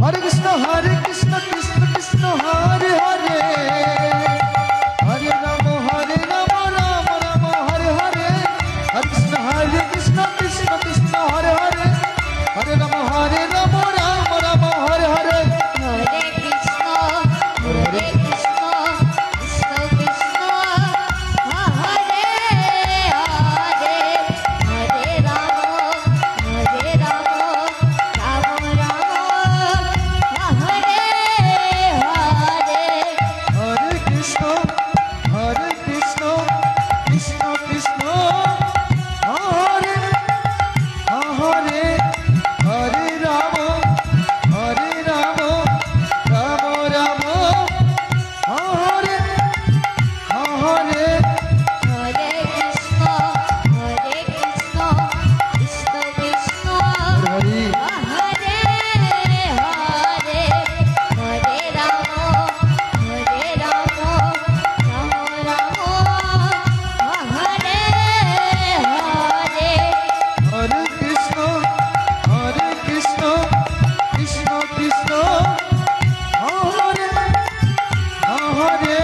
Hare Krishna Krishna Krishna Hare Hare Hare Ram Ram Ram Hare Hare Hare Krishna Krishna Krishna Hare Hare Hare Ram Ram Ram Hare Hare Hare Krishna Krishna Krishna Hare Hare Hare Ram Ram Ram Hare Hare Hare Krishna Krishna Krishna Hare Hare Hare Ram Ram Ram Hare Hare Hare Krishna Krishna Krishna Hare Hare Hare Hare Ram Ram Ram Hare Hare Hare Krishna Krishna Krishna Hare Hare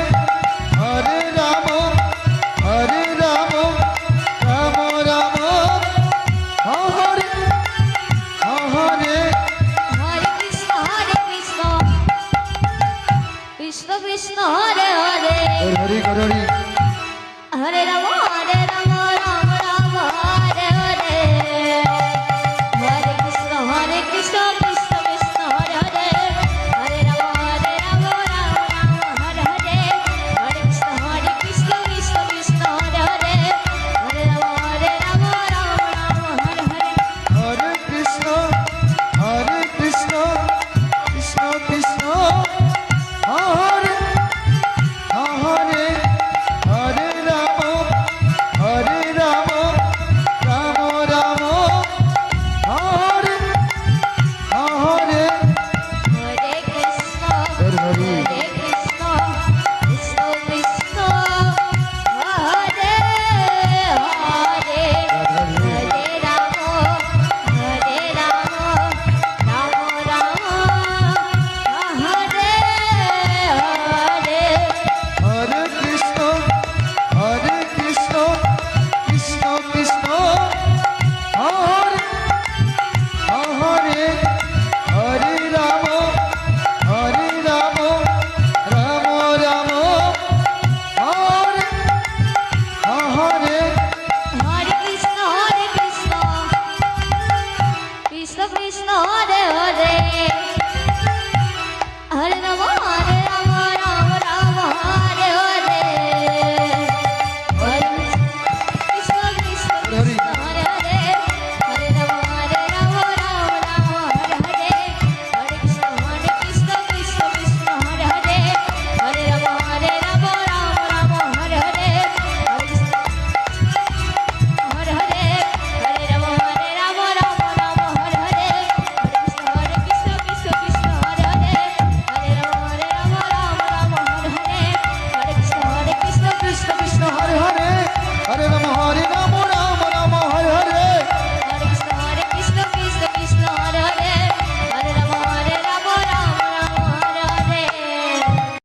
Hare Ram Ram Ram Hare Hare Hare Krishna Krishna Krishna Hare Hare Hare Hare